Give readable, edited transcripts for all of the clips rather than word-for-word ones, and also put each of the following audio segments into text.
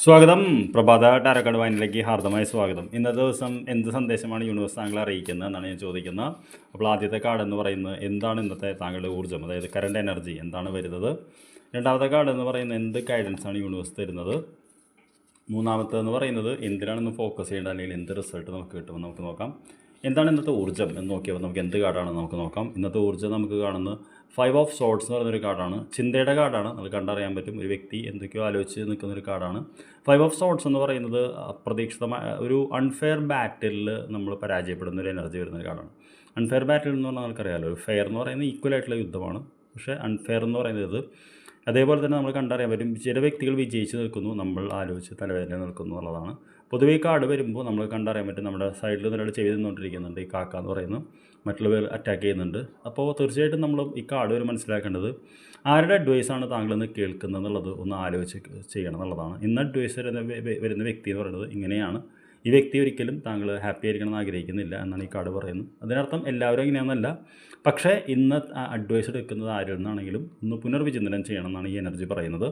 സ്വാഗതം. പ്രഭാത ടാരോക്കാർഡ് വായനയിലേക്ക് ഹാർദമായ സ്വാഗതം. ഇന്നത്തെ ദിവസം എന്ത് സന്ദേശമാണ് യൂണിവേഴ്സ് താങ്കളെ അറിയിക്കുന്നത് എന്നാണ് ഞാൻ ചോദിക്കുന്നത്. അപ്പോൾ ആദ്യത്തെ കാർഡ് എന്ന് പറയുന്നത് എന്താണ് ഇന്നത്തെ താങ്കളുടെ ഊർജ്ജം, അതായത് കറണ്ട് എനർജി എന്താണ് വരുന്നത്. രണ്ടാമത്തെ കാർഡ് എന്ന് പറയുന്നത് എന്ത് ഗൈഡൻസാണ് യൂണിവേഴ്സ് തരുന്നത്. മൂന്നാമത്തേന്ന് പറയുന്നത് എന്തിനാണെന്ന് ഫോക്കസ് ചെയ്യേണ്ടത്, അല്ലെങ്കിൽ എന്ത് റിസൾട്ട് നമുക്ക് കിട്ടുമെന്ന് നമുക്ക് നോക്കാം. എന്താണ് ഇന്നത്തെ ഊർജ്ജം എന്ന് നോക്കിയപ്പോൾ നമുക്ക് എന്ത് കാർഡാണെന്ന് നമുക്ക് നോക്കാം. ഇന്നത്തെ ഊർജ്ജം നമുക്ക് കാണുന്നത് 5 ഓഫ് സോർഡ്സ് എന്ന് പറയുന്നൊരു കാർഡാണ്. ചിന്തയുടെ കാർഡാണ്. നമുക്ക് കണ്ടറിയാൻ പറ്റും ഒരു വ്യക്തി എന്തൊക്കെയോ ആലോചിച്ച് നിൽക്കുന്നൊരു കാർഡാണ്. 5 ഓഫ് സോർഡ്സ് എന്ന് പറയുന്നത് അപ്രതീക്ഷിതമായ ഒരു അൺഫെയർ ബാറ്റിലിൽ നമ്മൾ പരാജയപ്പെടുന്ന ഒരു എനർജി വരുന്നൊരു കാർഡാണ്. അൺഫെയർ ബാറ്റിൽ എന്ന് പറഞ്ഞാൽ നമുക്കറിയാമല്ലോ, ഫെയർ എന്ന് പറയുന്നത് ഈക്വൽ ആയിട്ടുള്ള യുദ്ധമാണ്. പക്ഷേ അൺഫെയർ എന്ന് പറയുന്നത് അതേപോലെ തന്നെ നമ്മൾ കണ്ടറിയാൻ പറ്റും ചില വ്യക്തികൾ വിജയിച്ച് നിൽക്കുന്നു, നമ്മൾ ആലോചിച്ച് തലവേദന നിൽക്കുന്നു എന്നുള്ളതാണ്. പൊതുവേ കാർഡ് വരുമ്പോൾ നമ്മൾ കണ്ടറിയാൻ പറ്റും നമ്മുടെ സൈഡിൽ നിന്നൊരാൾ ചെവി നിന്നുകൊണ്ടിരിക്കുന്നുണ്ട്. ഈ കാക്ക എന്ന് പറയുന്നത് മറ്റുള്ളവർ അറ്റാക്ക് ചെയ്യുന്നുണ്ട്. അപ്പോൾ തീർച്ചയായിട്ടും നമ്മൾ ഈ കാർഡ് വരെ മനസ്സിലാക്കേണ്ടത് ആരുടെ അഡ്വൈസാണ് താങ്കളെന്ന് കേൾക്കുന്നത് എന്നുള്ളത് ഒന്ന് ആലോചിച്ച് ചെയ്യണം എന്നുള്ളതാണ്. ഇന്ന് അഡ്വൈസ് വരുന്ന വ്യക്തി എന്ന് പറയുന്നത് ഇങ്ങനെയാണ്. ഈ വ്യക്തി ഒരിക്കലും താങ്കൾ ഹാപ്പി ആയിരിക്കണം എന്ന് ആഗ്രഹിക്കുന്നില്ല എന്നാണ് ഈ കാർഡ് പറയുന്നത്. അതിനർത്ഥം എല്ലാവരും ഇങ്ങനെയൊന്നല്ല. പക്ഷേ ഇന്ന് അഡ്വൈസ് എടുക്കുന്നത് ആരിൽ നിന്നാണെങ്കിലും ഒന്ന് പുനർവിചിന്തനം ചെയ്യണം എന്നാണ് ഈ എനർജി പറയുന്നത്.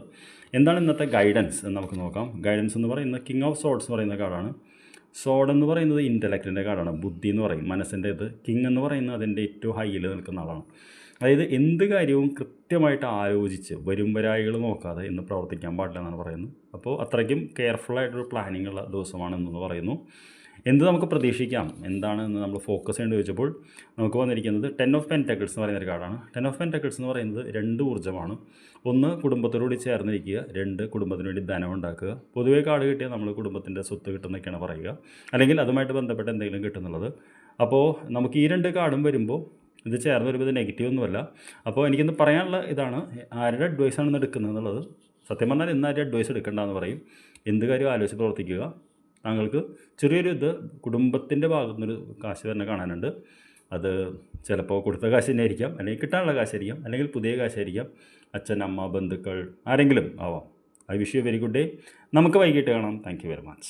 എന്താണ് ഇന്നത്തെ ഗൈഡൻസ് എന്ന് നമുക്ക് നോക്കാം. ഗൈഡൻസ് എന്ന് പറയുന്നത് കിങ് ഓഫ് സോർഡ്സ് എന്ന് പറയുന്ന കാർഡാണ്. സോഡ് എന്ന് പറയുന്നത് ഇൻ്റലക്റ്റിൻ്റെ കാർഡാണ്, ബുദ്ധി എന്ന് പറയും, മനസ്സിൻ്റെ ഇത്. കിങ് എന്ന് പറയുന്നത് അതിൻ്റെ ഏറ്റവും ഹൈയിൽ നിൽക്കുന്ന ആളാണ്. അതായത് എന്ത് കാര്യവും കൃത്യമായിട്ട് ആലോചിച്ച് വരായികൾ നോക്കാതെ ഇന്ന് പ്രവർത്തിക്കാൻ പാടില്ല എന്നാണ് പറയുന്നത്. അപ്പോൾ അത്രയ്ക്കും കെയർഫുള്ളായിട്ടൊരു പ്ലാനിങ് ഉള്ള ദിവസമാണ് ഇന്നെന്ന് പറയുന്നു. എന്ത് നമുക്ക് പ്രതീക്ഷിക്കാം, എന്താണ് എന്ന് നമ്മൾ ഫോക്കസ് ചെയ്യേണ്ടി ചോദിച്ചപ്പോൾ നമുക്ക് വന്നിരിക്കുന്നത് 10 ഓഫ് പെൻറ്റക്കിൾസ് എന്ന് പറയുന്നൊരു കാർഡാണ്. 10 ഓഫ് പെൻറ്റക്കിൾസ് എന്ന് പറയുന്നത് 2 ഊർജ്ജമാണ്. ഒന്ന് കുടുംബത്തോടുകൂടി ചേർന്നിരിക്കുക, 2 കുടുംബത്തിന് വേണ്ടി ധനം ഉണ്ടാക്കുക. പൊതുവേ കാർഡ് കിട്ടിയാൽ നമ്മൾ കുടുംബത്തിൻ്റെ സ്വത്ത് കിട്ടുന്നൊക്കെയാണ് പറയുക, അല്ലെങ്കിൽ അതുമായിട്ട് ബന്ധപ്പെട്ട എന്തെങ്കിലും കിട്ടുന്നുള്ളത്. അപ്പോൾ നമുക്ക് ഈ 2 കാർഡും വരുമ്പോൾ ഇത് ചേർന്ന് വരുമ്പോൾ ഇത് നെഗറ്റീവ് ഒന്നുമല്ല. അപ്പോൾ എനിക്കിന്ന് പറയാനുള്ള ഇതാണ്, ആരുടെ അഡ്വൈസാണ് ഇന്ന് എടുക്കുന്നത് എന്നുള്ളത്. സത്യം പറഞ്ഞാൽ ഇന്ന് ആരും അഡ്വൈസ് എടുക്കേണ്ടതെന്ന് പറയും. എന്ത് കാര്യം ആലോചിച്ച് പ്രവർത്തിക്കുക. താങ്കൾക്ക് ചെറിയൊരു ഇത് കുടുംബത്തിൻ്റെ ഭാഗത്തുനിന്നൊരു കാശ് തന്നെ കാണാനുണ്ട്. അത് ചിലപ്പോൾ കൊടുത്ത കാശ് തന്നെ ആയിരിക്കാം, അല്ലെങ്കിൽ കിട്ടാനുള്ള കാശായിരിക്കാം, അല്ലെങ്കിൽ പുതിയ കാശായിരിക്കാം. അച്ഛൻ, അമ്മ, ബന്ധുക്കൾ ആരെങ്കിലും ആവാം. I wish you very good day. നമുക്ക് വൈകിട്ട് കാണാം. Thank you very much.